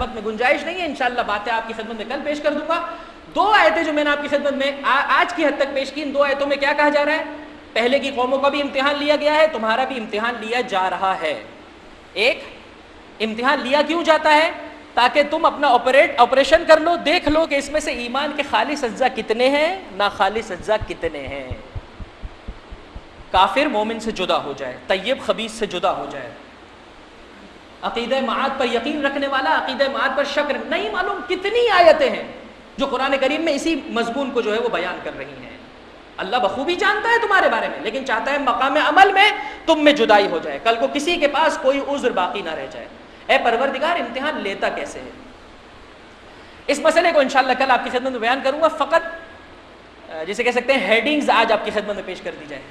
وقت میں گنجائش نہیں ہے، انشاءاللہ باتیں آپ کی خدمت میں کل پیش کر دوں گا۔ دو آیتیں جو میں نے آپ کی خدمت میں آج کی حد تک پیش کی، ان دو آیتوں میں کیا کہا جا رہا ہے؟ پہلے کی قوموں کا بھی امتحان لیا گیا ہے، تمہارا بھی امتحان لیا جا رہا ہے۔ ایک امتحان لیا کیوں جاتا ہے؟ تاکہ تم اپنا آپریشن کر لو، دیکھ لو کہ اس میں سے ایمان کے خالص اجزاء کتنے ہیں، ناخالص اجزاء کتنے ہیں، کافر مومن سے جدا ہو جائے، طیب خبیث سے جدا ہو جائے، عقیدہ معاد پر یقین رکھنے والا عقیدہ معاد پر شک نہیں معلوم کتنی آیتیں ہیں جو قرآن کریم میں اسی مضمون کو جو ہے وہ بیان کر رہی ہیں۔ اللہ بخوبی جانتا ہے تمہارے بارے میں، لیکن چاہتا ہے مقام عمل میں تم میں جدائی ہو جائے، کل کو کسی کے پاس کوئی عذر باقی نہ رہ جائے۔ اے پروردگار امتحان لیتا کیسے ہے؟ اس مسئلے کو انشاءاللہ کل آپ کی خدمت میں بیان کروں گا، فقط جسے کہہ سکتے ہیں ہیڈنگز آج آپ کی خدمت میں پیش کر دی جائیں۔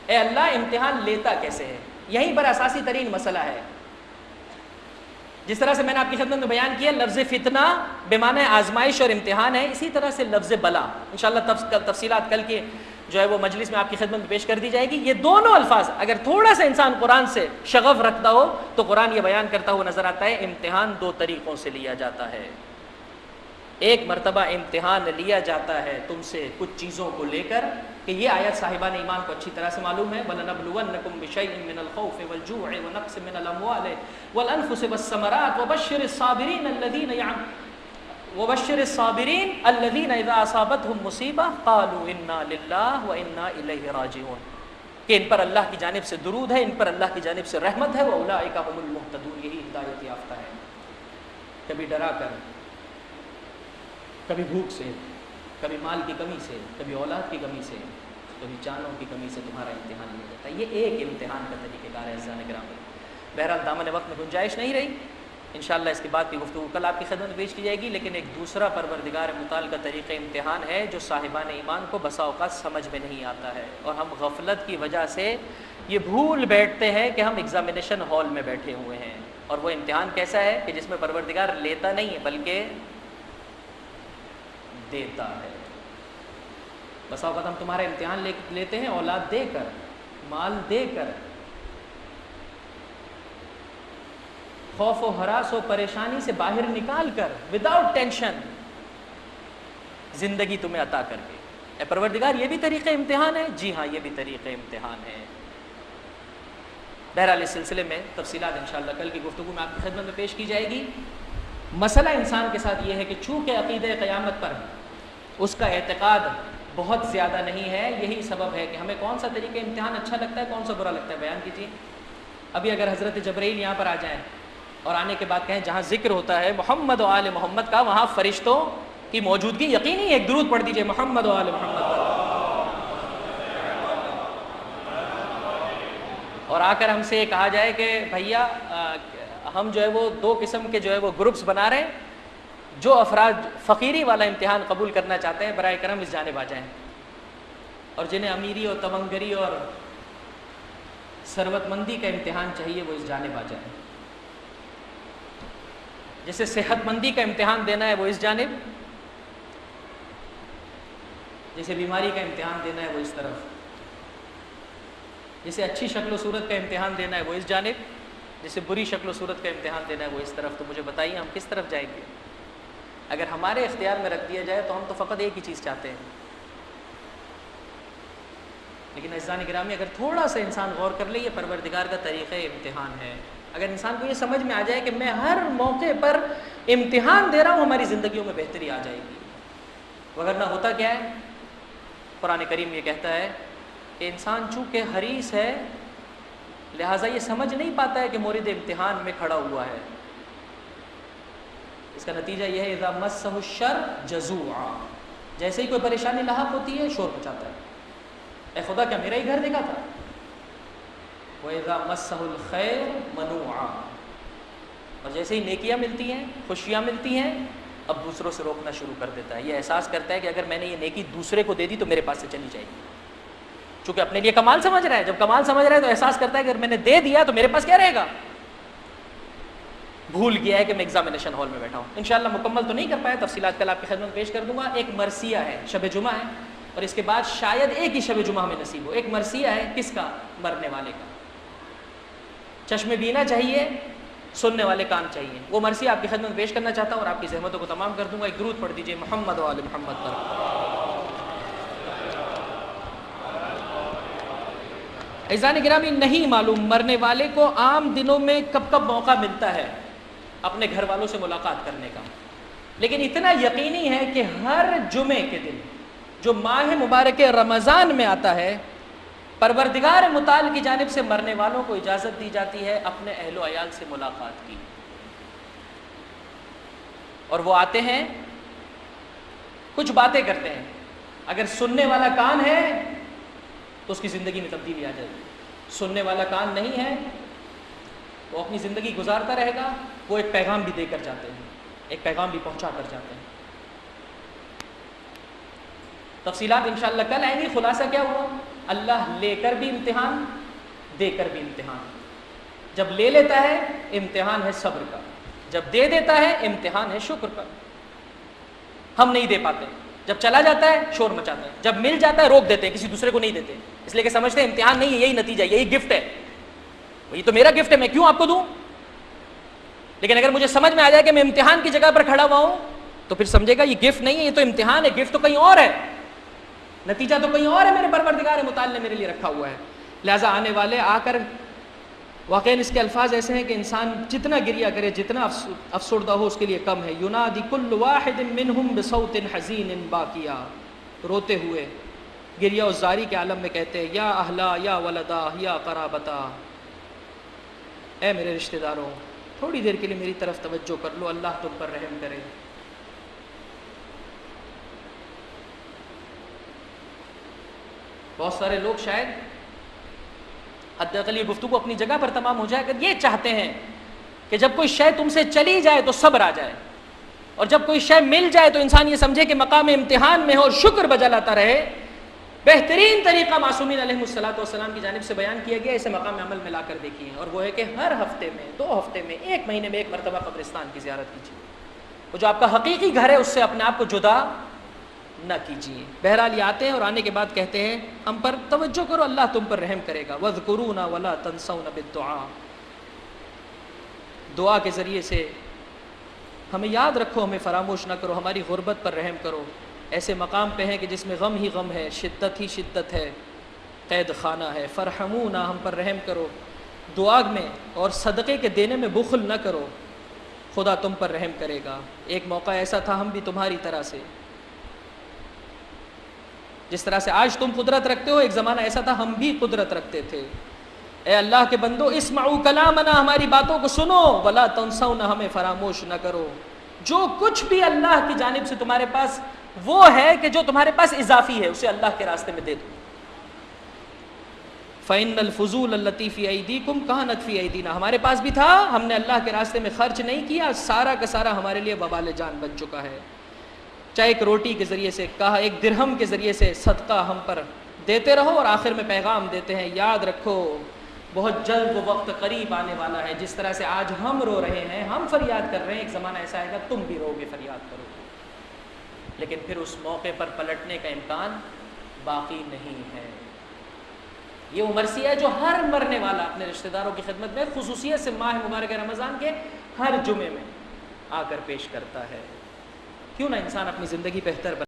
اے اللہ امتحان لیتا کیسے ہے؟ یہیں پر اساسی ترین مسئلہ ہے۔ جس طرح سے میں نے آپ کی خدمت میں بیان کیا لفظ فتنہ بمعنی آزمائش اور امتحان ہے، اسی طرح سے لفظ بلا انشاءاللہ تفصیلات کل کی جو ہے وہ مجلس میں آپ کی خدمت میں پیش کر دی جائے گی۔ یہ دونوں الفاظ اگر تھوڑا سا انسان قرآن سے شغف رکھتا ہو تو قرآن یہ بیان کرتا ہوا نظر آتا ہے امتحان دو طریقوں سے لیا جاتا ہے۔ ایک مرتبہ امتحان لیا جاتا ہے تم سے کچھ چیزوں کو لے کر، کہ یہ آیت صاحبان ایمان کو اچھی طرح سے معلوم ہے، وَلَنَبْلُوَنَّكُمْ بِشَيْءٍ مِّنَ الْخَوْفِ وَالْجُوعِ وَنَقْصٍ مِّنَ الْأَمْوَالِ وَالْأَنفُسِ وَالثَّمَرَاتِ وَبَشِّرِ الصَّابِرِينَ الَّذِينَ إِذَا أَصَابَتْهُمْ مُصِيبَةٌ قَالُوا إِنَّا لِلَّهِ وَإِنَّا إِلَيْهِ رَاجِعُونَ، کہ ان پر اللہ کی جانب سے درود ہے، ان پر اللہ کی جانب سے رحمت ہے، وَأُولَٰئِكَ هُمُ الْمُهْتَدُونَ، یہی ہدایت یافتہ ہے۔ کبھی ڈرا کر، کبھی بھوک سے، کبھی مال کی کمی سے، کبھی اولاد کی کمی سے، کبھی جانوں کی کمی سے تمہارا امتحان لیا جاتا ہے۔ یہ ایک امتحان کا طریقہ کار ہے عزیزان گرامی۔ بہرحال دامن وقت میں گنجائش نہیں رہی، انشاءاللہ اس کے بعد کی گفتگو کل آپ کی خدمت میں پیش کی جائے گی، لیکن ایک دوسرا پروردگار متعلقہ طریقہ امتحان ہے جو صاحبان ایمان کو بسا اوقات سمجھ میں نہیں آتا ہے، اور ہم غفلت کی وجہ سے یہ بھول بیٹھتے ہیں کہ ہم ایگزامینیشن ہال میں بیٹھے ہوئے ہیں۔ اور وہ امتحان کیسا ہے کہ جس میں پروردگار لیتا نہیں ہے بلکہ دیتا ہے۔ بسا اوقات ہم تمہارا امتحان لیتے ہیں اولاد دے کر، مال دے کر، خوف و ہراس و پریشانی سے باہر نکال کر، وداؤٹ ٹینشن زندگی تمہیں عطا کر کے۔ اے پروردگار یہ بھی طریقہ امتحان ہے؟ جی ہاں یہ بھی طریقہ امتحان ہے۔ بہرحال اس سلسلے میں تفصیلات انشاءاللہ کل کی گفتگو میں آپ کی خدمت میں پیش کی جائے گی۔ مسئلہ انسان کے ساتھ یہ ہے کہ چونکہ عقیدہ قیامت پر اس کا اعتقاد بہت زیادہ نہیں ہے، یہی سبب ہے کہ ہمیں کون سا طریقہ امتحان اچھا لگتا ہے، کون سا برا لگتا ہے، بیان کیجیے۔ ابھی اگر حضرت جبرائیل یہاں پر آ جائیں اور آنے کے بعد کہیں جہاں ذکر ہوتا ہے محمد و آل محمد کا، وہاں فرشتوں کی موجودگی یقینی ہے، ایک درود پڑھ دیجئے محمد و آل محمد پر، اور آ کر ہم سے یہ کہا جائے کہ بھیا ہم جو ہے وہ دو قسم کے جو ہے وہ گروپس بنا رہے ہیں، جو افراد فقیری والا امتحان قبول کرنا چاہتے ہیں برائے کرم اس جانب آ جائیں، اور جنہیں امیری اور تمنگری اور ثروت مندی کا امتحان چاہیے وہ اس جانب آ جائیں، جسے صحت مندی کا امتحان دینا ہے وہ اس جانب، جسے بیماری کا امتحان دینا ہے وہ اس طرف، جسے اچھی شکل و صورت کا امتحان دینا ہے وہ اس جانب، جسے بری شکل و صورت کا امتحان دینا ہے وہ اس طرف۔ تو مجھے بتائیے ہم کس طرف جائیں گے؟ اگر ہمارے اختیار میں رکھ دیا جائے تو ہم تو فقط ایک ہی چیز چاہتے ہیں، لیکن عزیزان گرامی اگر تھوڑا سا انسان غور کر لے، یہ پروردگار کا طریقہ امتحان ہے۔ اگر انسان کو یہ سمجھ میں آ جائے کہ میں ہر موقع پر امتحان دے رہا ہوں، ہماری زندگیوں میں بہتری آ جائے گی۔ وگرنہ ہوتا کیا ہے؟ قرآن کریم یہ کہتا ہے کہ انسان چونکہ حریص ہے لہٰذا یہ سمجھ نہیں پاتا ہے کہ مورد امتحان میں کھڑا ہوا ہے۔ اس کا نتیجہ یہ ہے اذا مسہ الشر جزوعا، جیسے ہی کوئی پریشانی لاحق ہوتی ہے شور مچاتا ہے، اے خدا کیا میرا ہی گھر دیکھا تھا؟ وَإِذَا مَسَّهُ الْخَيْرُ مَنُوعًا، اور جیسے ہی نیکیاں ملتی ہیں، خوشیاں ملتی ہیں، اب دوسروں سے روکنا شروع کر دیتا ہے۔ یہ احساس کرتا ہے کہ اگر میں نے یہ نیکی دوسرے کو دے دی تو میرے پاس سے چلی جائے گی، چونکہ اپنے لیے کمال سمجھ رہا ہے۔ جب کمال سمجھ رہا ہے تو احساس کرتا ہے کہ اگر میں نے دے دیا تو میرے پاس کیا رہے گا؟ بھول گیا ہے کہ میں ایگزامینیشن ہال میں بیٹھا ہوں۔ انشاءاللہ مکمل تو نہیں کر پایا، تفصیلات کل آپ کی خدمت میں پیش کر دوں گا۔ ایک مرثیہ ہے، شب جمعہ ہے، اور اس کے بعد شاید ایک ہی شب جمعہ ہمیں نصیب ہو۔ ایک مرثیہ ہے، کس کا؟ مرنے والے کا۔ چشم بینا چاہیے سننے والے کان چاہیے. وہ مرثیہ آپ کی خدمت پیش کرنا چاہتا ہوں اور آپ کی زحمتوں کو تمام کر دوں گا. ایک درود پڑھ دیجئے محمد و آل محمد پر. عزیزان گرامی، نہیں معلوم مرنے والے کو عام دنوں میں کب کب موقع ملتا ہے اپنے گھر والوں سے ملاقات کرنے کا، لیکن اتنا یقینی ہے کہ ہر جمعے کے دن جو ماہ مبارک رمضان میں آتا ہے، پروردگار متعال کی جانب سے مرنے والوں کو اجازت دی جاتی ہے اپنے اہل و عیال سے ملاقات کی. اور وہ آتے ہیں، کچھ باتیں کرتے ہیں. اگر سننے والا کان ہے تو اس کی زندگی میں تبدیلی آ جائے گی. سننے والا کان نہیں ہے وہ اپنی زندگی گزارتا رہے گا. وہ ایک پیغام بھی دے کر جاتے ہیں، ایک پیغام بھی پہنچا کر جاتے ہیں. تفصیلات انشاءاللہ کل آئیں گی. خلاصہ کیا ہوا؟ اللہ لے کر بھی امتحان، دے کر بھی امتحان. جب لے لیتا ہے امتحان ہے صبر کا، جب دے دیتا ہے امتحان ہے شکر کا. ہم نہیں دے پاتے. جب چلا جاتا ہے شور مچاتے ہیں، جب مل جاتا ہے روک دیتے ہیں، کسی دوسرے کو نہیں دیتے، اس لیے کہ سمجھتے ہیں امتحان نہیں ہے، یہی نتیجہ، یہی گفٹ ہے، یہ تو میرا گفٹ ہے، میں کیوں آپ کو دوں. لیکن اگر مجھے سمجھ میں آ جائے کہ میں امتحان کی جگہ پر کھڑا ہوا ہوں تو پھر سمجھے گا یہ گفٹ نہیں ہے، یہ تو امتحان ہے. گفٹ تو کہیں اور ہے، نتیجہ تو کہیں اور ہے، میرے پروردگار متعال نے میرے لیے رکھا ہوا ہے. لہٰذا آنے والے آ کر واقعاً اس کے الفاظ ایسے ہیں کہ انسان جتنا گریہ کرے، جتنا افسردہ ہو، اس کے لیے کم ہے. ینادی کل واحد منہم بصوت حزین باکیا، روتے ہوئے گریہ و زاری کے عالم میں کہتے ہیں یا اہلا یا ولدا یا قرابتا، اے میرے رشتہ داروں تھوڑی دیر کے لیے میری طرف توجہ کر لو، اللہ تم پر رحم کرے. بہت سارے لوگ شاید حداقل یہ گفتگو اپنی جگہ پر تمام ہو جائے اگر یہ چاہتے ہیں کہ جب کوئی شے تم سے چلی جائے تو صبر آ جائے، اور جب کوئی شے مل جائے تو انسان یہ سمجھے کہ مقام امتحان میں ہو اور شکر بجا لاتا رہے. بہترین طریقہ معصومین علیہ السلام کی جانب سے بیان کیا گیا، اسے مقام عمل میں لا کر دیکھیے، اور وہ ہے کہ ہر ہفتے میں، 2 ہفتے میں، 1 مہینے میں 1 مرتبہ قبرستان کی زیارت کیجیے. وہ جو آپ کا حقیقی گھر ہے اس سے اپنے آپ کو جدا نہ کیجیے. بہرحال یہ آتے ہیں اور آنے کے بعد کہتے ہیں ہم پر توجہ کرو، اللہ تم پر رحم کرے گا. وَاذْكُرُونَ وَلَا تَنْسَوْنَ بِالدُّعَاءِ، دعا کے ذریعے سے ہمیں یاد رکھو، ہمیں فراموش نہ کرو، ہماری غربت پر رحم کرو. ایسے مقام پہ ہیں کہ جس میں غم ہی غم ہے، شدت ہی شدت ہے، قید خانہ ہے. فرحمونا، ہم پر رحم کرو. دعا میں اور صدقے کے دینے میں بخل نہ کرو، خدا تم پر رحم کرے گا. ایک موقع ایسا تھا ہم بھی تمہاری طرح سے، جس طرح سے آج تم قدرت رکھتے ہو، ایک زمانہ ایسا تھا ہم بھی قدرت رکھتے تھے. اے اللہ کے بندو اسمعوا کلامنا، ہماری باتوں کو سنو. ولا تنسونا، ہمیں فراموش نہ کرو. جو کچھ بھی اللہ کی جانب سے تمہارے پاس وہ ہے کہ جو تمہارے پاس اضافی ہے، اسے اللہ کے راستے میں دے دو. فَإِنَّ الْفُضُولَ الَّتِي فِي أَيْدِيكُمْ كَانَتْ فِي أَيْدِينَا، ہمارے پاس بھی تھا، ہم نے اللہ کے راستے میں خرچ نہیں کیا، سارا کا سارا ہمارے لیے وبال جان بن چکا ہے. چاہے ایک روٹی کے ذریعے سے، کہا ایک درہم کے ذریعے سے صدقہ ہم پر دیتے رہو. اور آخر میں پیغام دیتے ہیں یاد رکھو بہت جلد وہ وقت قریب آنے والا ہے. جس طرح سے آج ہم رو رہے ہیں، ہم فریاد کر رہے ہیں، ایک زمانہ ایسا آئے گا تم بھی رو گے، فریاد کرو گے، لیکن پھر اس موقع پر پلٹنے کا امکان باقی نہیں ہے. یہ وہ مرثیہ ہے جو ہر مرنے والا اپنے رشتہ داروں کی خدمت میں خصوصیت سے ماہ مبارک رمضان کے ہر جمعے میں آ کر پیش کرتا ہے. کیوں نہ انسان اپنی زندگی بہتر بنا.